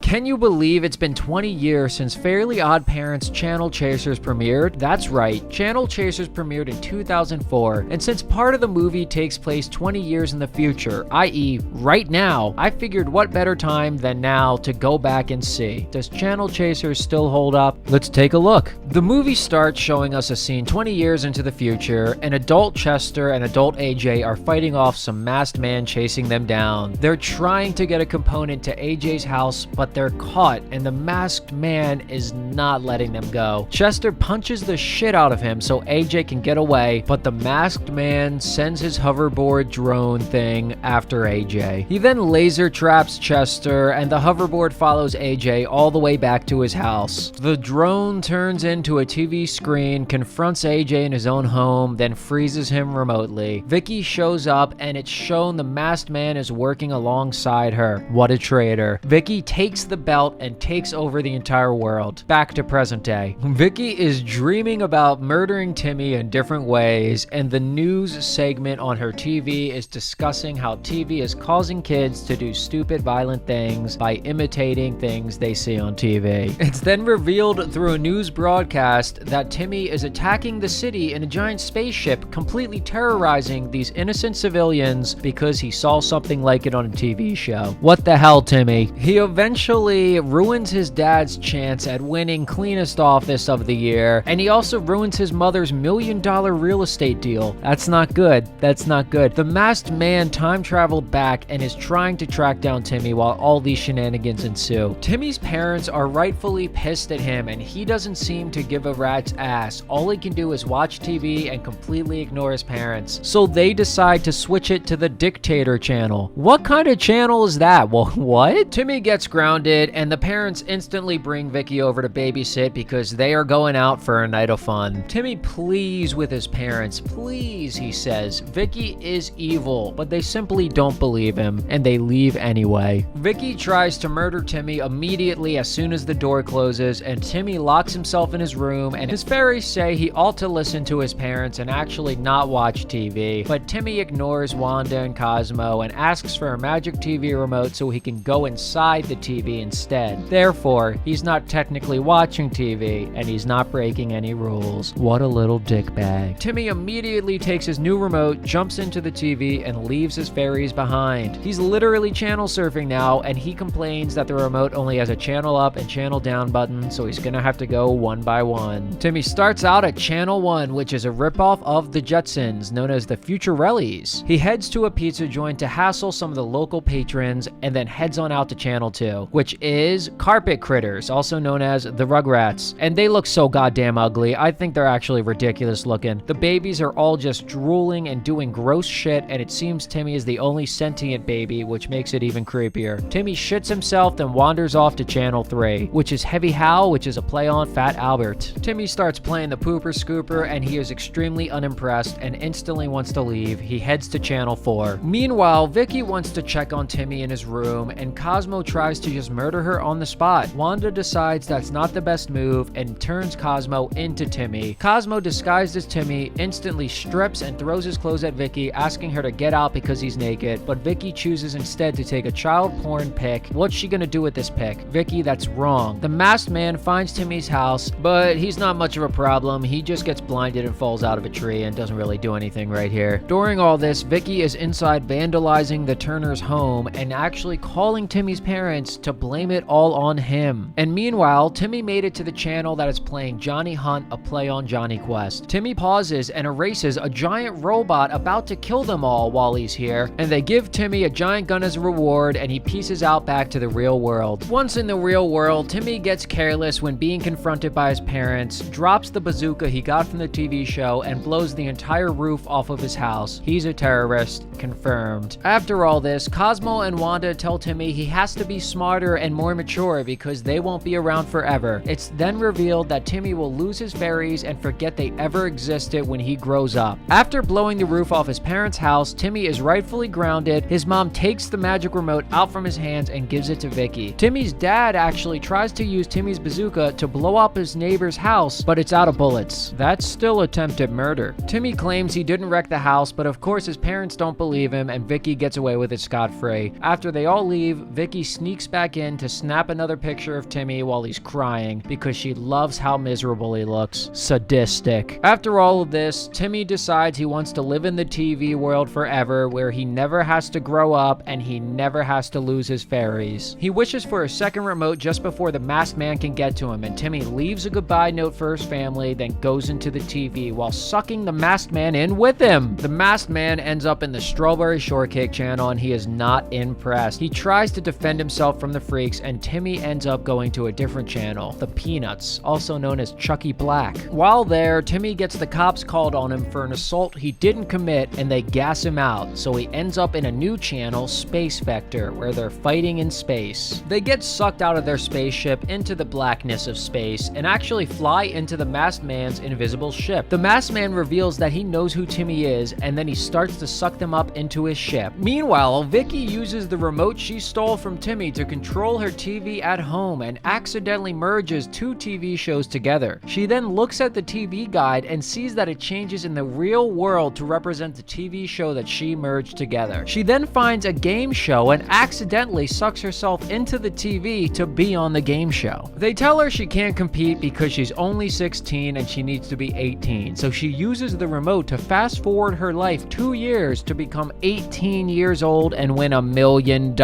Can you believe it's been 20 years since Fairly Odd Parents Channel Chasers premiered? That's right, Channel Chasers premiered in 2004, and since part of the movie takes place 20 years in the future, i.e. right now, I figured what better time than now to go back and see. Does Channel Chasers still hold up? Let's take a look. The movie starts showing us a scene 20 years into the future, and adult Chester and adult AJ are fighting off some masked man chasing them down. They're trying to get a component to AJ's house, but they're caught, and the masked man is not letting them go. Chester punches the shit out of him so AJ can get away, but the masked man sends his hoverboard drone thing after AJ. He then laser traps Chester, and the hoverboard follows AJ all the way back to his house. The drone turns into a TV screen, confronts AJ in his own home, then freezes him remotely. Vicki shows up, and it's shown the masked man is working alongside her. What a traitor. Vicki takes the belt and takes over the entire world. Back to present day. Vicki is dreaming about murdering Timmy in different ways, and the news segment on her TV is discussing how TV is causing kids to do stupid, violent things by imitating things they see on TV. It's then revealed through a news broadcast that Timmy is attacking the city in a giant spaceship, completely terrorizing these innocent civilians because he saw something like it on a TV show. What the hell, Timmy? He eventually ruins his dad's chance at winning cleanest office of the year, and he also ruins his mother's $1 million real estate deal. That's not good. That's not good. The masked man time traveled back and is trying to track down Timmy while all these shenanigans ensue. Timmy's parents are rightfully pissed at him, and he doesn't seem to give a rat's ass. All he can do is watch TV and completely ignore his parents. So they decide to switch it to the Dictator channel. What kind of channel is that? Well, what? Timmy gets grounded, and the parents instantly bring Vicki over to babysit because they are going out for a night of fun. Timmy pleads with his parents. Please, he says. Vicki is evil, but they simply don't believe him, and they leave anyway. Vicki tries to murder Timmy immediately as soon as the door closes, and Timmy locks himself in his room, and his fairies say he ought to listen to his parents and actually not watch TV. But Timmy ignores Wanda and Cosmo and asks for a magic TV remote so he can go inside the TV instead. Therefore, he's not technically watching TV, and he's not breaking any rules. What a little dickbag. Timmy immediately takes his new remote, jumps into the TV, and leaves his fairies behind. He's literally channel surfing now, and he complains that the remote only has a channel up and channel down button, so he's gonna have to go one by one. Timmy starts out at Channel 1, which is a ripoff of the Jetsons, known as the Futurellis. He heads to a pizza joint to hassle some of the local patrons, and then heads on out to Channel 2, which is Carpet Critters, also known as the Rugrats. And they look so goddamn ugly. I think they're actually ridiculous looking. The babies are all just drooling and doing gross shit, and it seems Timmy is the only sentient baby, which makes it even creepier. Timmy shits himself, then wanders off to Channel 3, which is Heavy Hal, which is a play on Fat Albert. Timmy starts playing the Pooper Scooper, and he is extremely unimpressed and instantly wants to leave. He heads to Channel 4. Meanwhile, Vicki wants to check on Timmy in his room, and Cosmo tries to just murder her on the spot. Wanda decides that's not the best move and turns Cosmo into Timmy. Cosmo, disguised as Timmy, instantly strips and throws his clothes at Vicki, asking her to get out because he's naked, but Vicki chooses instead to take a child porn pic. What's she gonna do with this pic? Vicki, that's wrong. The masked man finds Timmy's house, but he's not much of a problem. He just gets blinded and falls out of a tree and doesn't really do anything right here. During all this, Vicki is inside vandalizing the Turner's home and actually calling Timmy's parents to blame it all on him. And meanwhile, Timmy made it to the channel that is playing Johnny Hunt, a play on Johnny Quest. Timmy pauses and erases a giant robot about to kill them all while he's here, and they give Timmy a giant gun as a reward, and he pieces out back to the real world. Once in the real world, Timmy gets careless when being confronted by his parents, drops the bazooka he got from the TV show, and blows the entire roof off of his house. He's a terrorist, confirmed. After all this, Cosmo and Wanda tell Timmy he has to be smarter and more mature because they won't be around forever. It's then revealed that Timmy will lose his fairies and forget they ever existed when he grows up. After blowing the roof off his parents' house, Timmy is rightfully grounded. His mom takes the magic remote out from his hands and gives it to Vicki. Timmy's dad actually tries to use Timmy's bazooka to blow up his neighbor's house, but it's out of bullets. That's still attempted murder. Timmy claims he didn't wreck the house, but of course his parents don't believe him, and Vicki gets away with it scot-free. After they all leave, Vicki sneaks back back in to snap another picture of Timmy while he's crying because she loves how miserable he looks. Sadistic. After all of this, Timmy decides he wants to live in the TV world forever, where he never has to grow up and he never has to lose his fairies. He wishes for a second remote just before the masked man can get to him, and Timmy leaves a goodbye note for his family, then goes into the TV while sucking the masked man in with him. The masked man ends up in the Strawberry Shortcake channel and he is not impressed. He tries to defend himself from the freaks, and Timmy ends up going to a different channel, the Peanuts, also known as Chucky Black. While there, Timmy gets the cops called on him for an assault he didn't commit, and they gas him out, so he ends up in a new channel, Space Vector, where they're fighting in space. They get sucked out of their spaceship into the blackness of space and actually fly into the masked man's invisible ship. The masked man reveals that he knows who Timmy is, and then he starts to suck them up into his ship. Meanwhile, Vicki uses the remote she stole from Timmy to control her TV at home and accidentally merges two TV shows together. She then looks at the TV guide and sees that it changes in the real world to represent the TV show that she merged together. She then finds a game show and accidentally sucks herself into the TV to be on the game show. They tell her she can't compete because she's only 16 and she needs to be 18, so she uses the remote to fast forward her life 2 years to become 18 years old and win $1 million.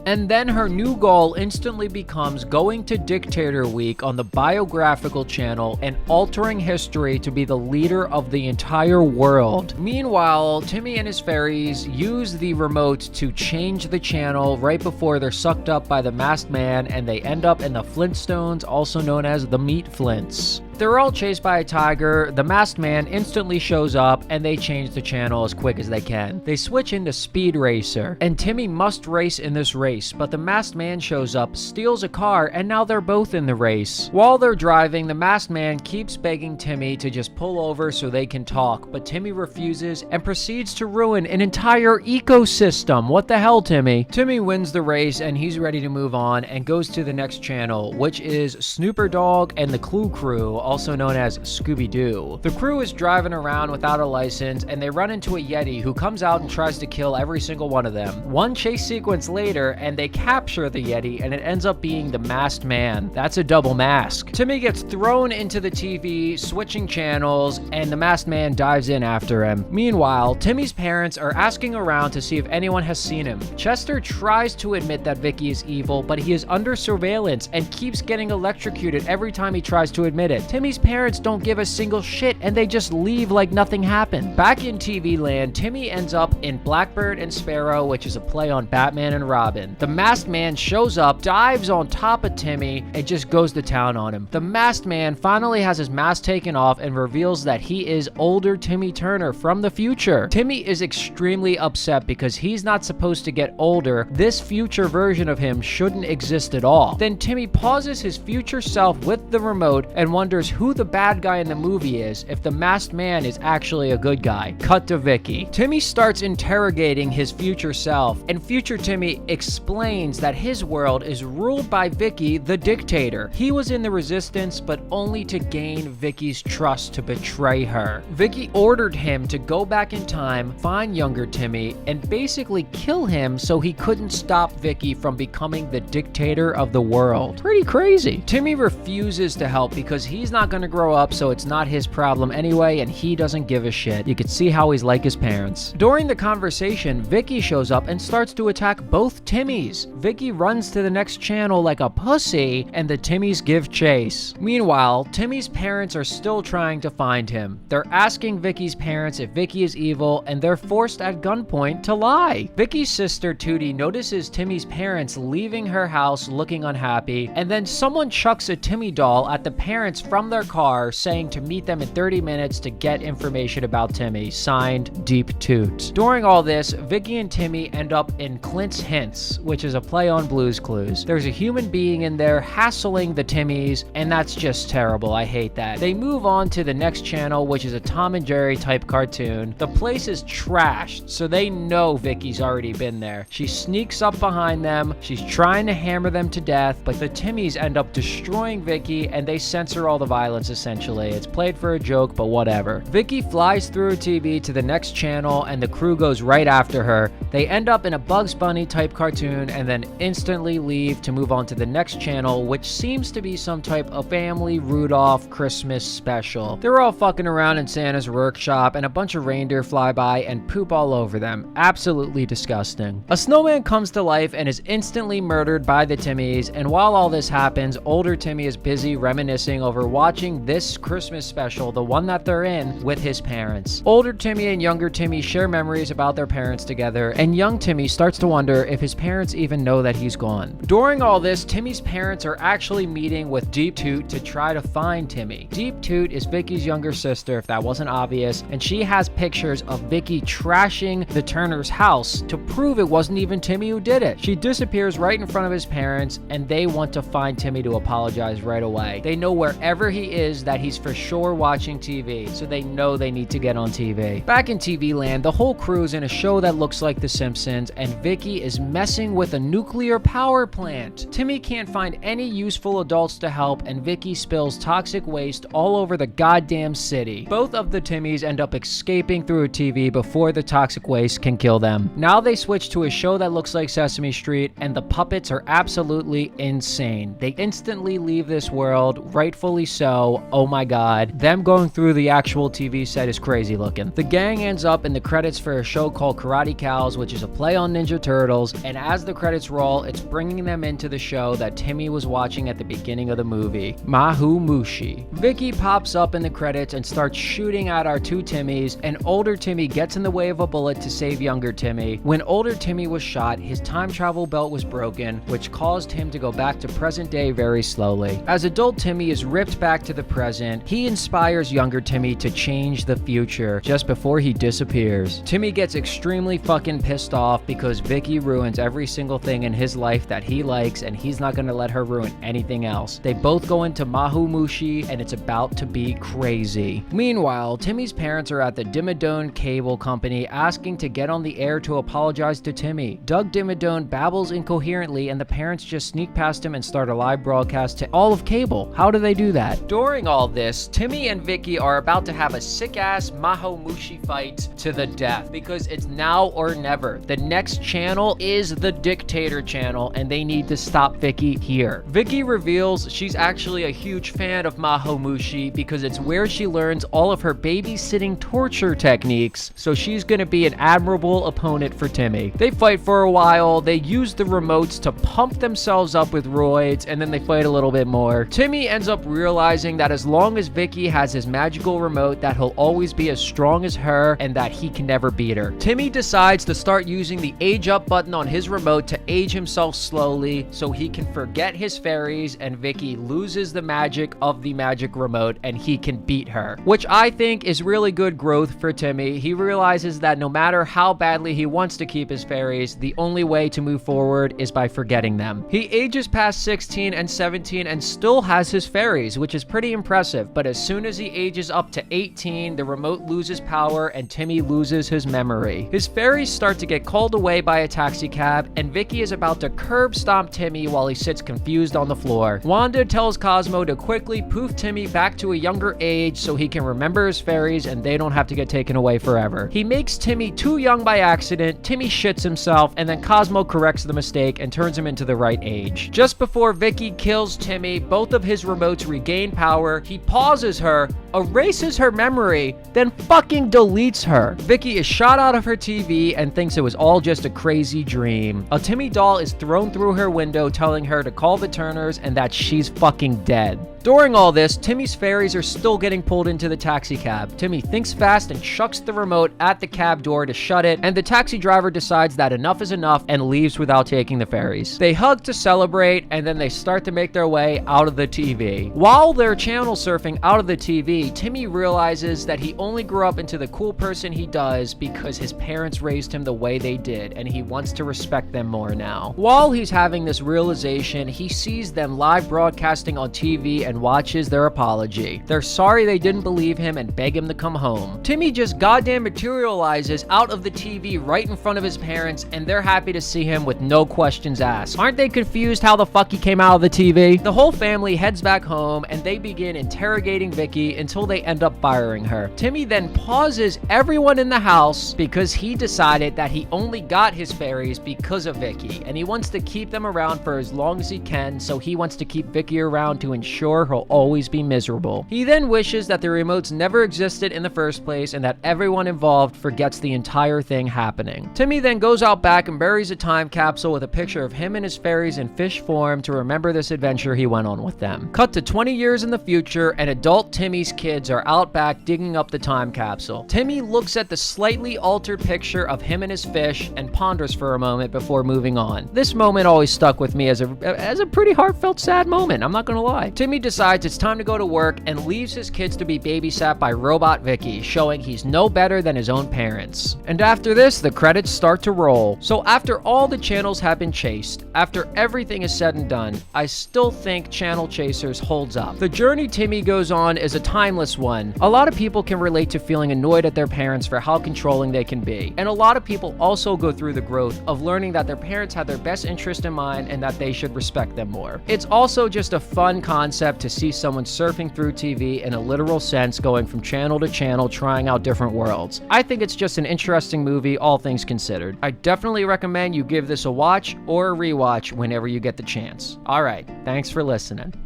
And then her new goal instantly becomes going to Dictator Week on the Biographical channel and altering history to be the leader of the entire world. Meanwhile, Timmy and his fairies use the remote to change the channel right before they're sucked up by the masked man, and they end up in the Flintstones, also known as the Meat Flints. They're all chased by a tiger. The masked man instantly shows up and they change the channel as quick as they can. They switch into Speed Racer, and Timmy must race in this race, but the masked man shows up, steals a car, and now they're both in the race. While they're driving, the masked man keeps begging Timmy to just pull over so they can talk, but Timmy refuses and proceeds to ruin an entire ecosystem. What the hell, Timmy? Timmy wins the race and he's ready to move on and goes to the next channel, which is Snooper Dog and the Clue Crew, also known as Scooby-Doo. The crew is driving around without a license and they run into a Yeti who comes out and tries to kill every single one of them. One chase sequence later and they capture the Yeti and it ends up being the masked man. That's a double mask. Timmy gets thrown into the TV, switching channels, and the masked man dives in after him. Meanwhile, Timmy's parents are asking around to see if anyone has seen him. Chester tries to admit that Vicki is evil, but he is under surveillance and keeps getting electrocuted every time he tries to admit it. Timmy's parents don't give a single shit and they just leave like nothing happened. Back in TV land, Timmy ends up in Blackbird and Sparrow, which is a play on Batman and Robin. The masked man shows up, dives on top of Timmy, and just goes to town on him. The masked man finally has his mask taken off and reveals that he is older Timmy Turner from the future. Timmy is extremely upset because he's not supposed to get older. This future version of him shouldn't exist at all. Then Timmy pauses his future self with the remote and wonders who the bad guy in the movie is, if the masked man is actually a good guy. Cut to Vicki. Timmy starts interrogating his future self, and future Timmy explains that his world is ruled by Vicki, the dictator. He was in the resistance, but only to gain Vicki's trust to betray her. Vicki ordered him to go back in time, find younger Timmy, and basically kill him so he couldn't stop Vicki from becoming the dictator of the world. Pretty crazy. Timmy refuses to help because he's not going to grow up, so it's not his problem anyway, and he doesn't give a shit. You could see how he's like his parents. During the conversation, Vicki shows up and starts to attack both Timmys. Vicki runs to the next channel like a pussy, and the Timmys give chase. Meanwhile, Timmy's parents are still trying to find him. They're asking Vicki's parents if Vicki is evil, and they're forced at gunpoint to lie. Vicki's sister Tootie notices Timmy's parents leaving her house looking unhappy, and then someone chucks a Timmy doll at the parents from their car, saying to meet them in 30 minutes to get information about Timmy. Signed, Deep Toot. During all this, Vicki and Timmy end up in Clint's Hints, which is a play on Blue's Clues. There's a human being in there hassling the Timmys, and that's just terrible. I hate that. They move on to the next channel, which is a Tom and Jerry type cartoon. The place is trashed, so they know Vicki's already been there. She sneaks up behind them. She's trying to hammer them to death, but the Timmys end up destroying Vicki, and they censor all the the violence essentially. It's played for a joke, but whatever. Vicki flies through a TV to the next channel and the crew goes right after her. They end up in a Bugs Bunny type cartoon and then instantly leave to move on to the next channel, which seems to be some type of family Rudolph Christmas special. They're all fucking around in Santa's workshop and a bunch of reindeer fly by and poop all over them. Absolutely disgusting. A snowman comes to life and is instantly murdered by the Timmys, and while all this happens, older Timmy is busy reminiscing over watching this Christmas special, the one that they're in, with his parents. Older Timmy and younger Timmy share memories about their parents together, and young Timmy starts to wonder if his parents even know that he's gone. During all this, Timmy's parents are actually meeting with Deep Toot to try to find Timmy. Deep Toot is Vicki's younger sister, if that wasn't obvious, and she has pictures of Vicki trashing the Turner's house to prove it wasn't even Timmy who did it. She disappears right in front of his parents, and they want to find Timmy to apologize right away. They know wherever he is that he's for sure watching TV, so they know they need to get on TV. Back in TV land, the whole crew is in a show that looks like The Simpsons, and Vicki is messing with a nuclear power plant. Timmy can't find any useful adults to help, and Vicki spills toxic waste all over the goddamn city. Both of the Timmys end up escaping through a TV before the toxic waste can kill them. Now they switch to a show that looks like Sesame Street, and the puppets are absolutely insane. They instantly leave this world, rightfully so. Oh my god. Them going through the actual TV set is crazy looking. The gang ends up in the credits for a show called Karate Cows, which is a play on Ninja Turtles, and as the credits roll, it's bringing them into the show that Timmy was watching at the beginning of the movie, Mahu Mushi. Vicki pops up in the credits and starts shooting at our two Timmys, and older Timmy gets in the way of a bullet to save younger Timmy. When older Timmy was shot, his time travel belt was broken, which caused him to go back to present day very slowly. As adult Timmy is ripped back to the present, he inspires younger Timmy to change the future just before he disappears. Timmy gets extremely fucking pissed off because Vicki ruins every single thing in his life that he likes, and he's not gonna let her ruin anything else. They both go into Mahu Mushi, and it's about to be crazy. Meanwhile, Timmy's parents are at the Dimmadome Cable Company asking to get on the air to apologize to Timmy. Doug Dimmadome babbles incoherently, and the parents just sneak past him and start a live broadcast to all of cable. How do they do that? During all this, Timmy and Vicki are about to have a sick-ass Maho Mushi fight to the death, because it's now or never. The next channel is the Dictator channel, and they need to stop Vicki here. Vicki reveals she's actually a huge fan of Maho Mushi because it's where she learns all of her babysitting torture techniques, so she's gonna be an admirable opponent for Timmy. They fight for a while, they use the remotes to pump themselves up with roids, and then they fight a little bit more. Timmy ends up realizing that as long as Vicki has his magical remote, that he'll always be as strong as her and that he can never beat her. Timmy decides to start using the age up button on his remote to age himself slowly so he can forget his fairies, and Vicki loses the magic of the magic remote and he can beat her, which I think is really good growth for Timmy. He realizes that no matter how badly he wants to keep his fairies, the only way to move forward is by forgetting them. He ages past 16 and 17 and still has his fairies, which is pretty impressive, but as soon as he ages up to 18, the remote loses power and Timmy loses his memory. His fairies start to get called away by a taxi cab, and Vicki is about to curb stomp Timmy while he sits confused on the floor. Wanda tells Cosmo to quickly poof Timmy back to a younger age so he can remember his fairies and they don't have to get taken away forever. He makes Timmy too young by accident, Timmy shits himself, and then Cosmo corrects the mistake and turns him into the right age. Just before Vicki kills Timmy, both of his remotes regain power. He pauses her, erases her memory, then fucking deletes her. Vicki is shot out of her TV and thinks it was all just a crazy dream. A Timmy doll is thrown through her window telling her to call the Turners and that she's fucking dead. During all this, Timmy's fairies are still getting pulled into the taxi cab. Timmy thinks fast and chucks the remote at the cab door to shut it, and the taxi driver decides that enough is enough and leaves without taking the fairies. They hug to celebrate, and then they start to make their way out of the TV. While they're channel surfing out of the TV, Timmy realizes that he only grew up into the cool person he does because his parents raised him the way they did, and he wants to respect them more now. While he's having this realization, he sees them live broadcasting on TV and and watches their apology. They're sorry they didn't believe him and beg him to come home. Timmy just goddamn materializes out of the TV right in front of his parents, and they're happy to see him with no questions asked. Aren't they confused how the fuck he came out of the TV? The whole family heads back home and they begin interrogating Vicki until they end up firing her. Timmy then pauses everyone in the house because he decided that he only got his fairies because of Vicki, and he wants to keep them around for as long as he can, so he wants to keep Vicki around to ensure he'll always be miserable. He then wishes that the remotes never existed in the first place and that everyone involved forgets the entire thing happening. Timmy then goes out back and buries a time capsule with a picture of him and his fairies in fish form to remember this adventure he went on with them. Cut to 20 years in the future, and adult Timmy's kids are out back digging up the time capsule. Timmy looks at the slightly altered picture of him and his fish and ponders for a moment before moving on. This moment always stuck with me as a pretty heartfelt, sad moment, I'm not gonna lie. Timmy decides it's time to go to work and leaves his kids to be babysat by Robot Vicki, showing he's no better than his own parents. And after this, the credits start to roll. So after all the channels have been chased, after everything is said and done, I still think Channel Chasers holds up. The journey Timmy goes on is a timeless one. A lot of people can relate to feeling annoyed at their parents for how controlling they can be. And a lot of people also go through the growth of learning that their parents have their best interest in mind and that they should respect them more. It's also just a fun concept to see someone surfing through TV in a literal sense, going from channel to channel, trying out different worlds. I think it's just an interesting movie, all things considered. I definitely recommend you give this a watch or a rewatch whenever you get the chance. Alright, thanks for listening.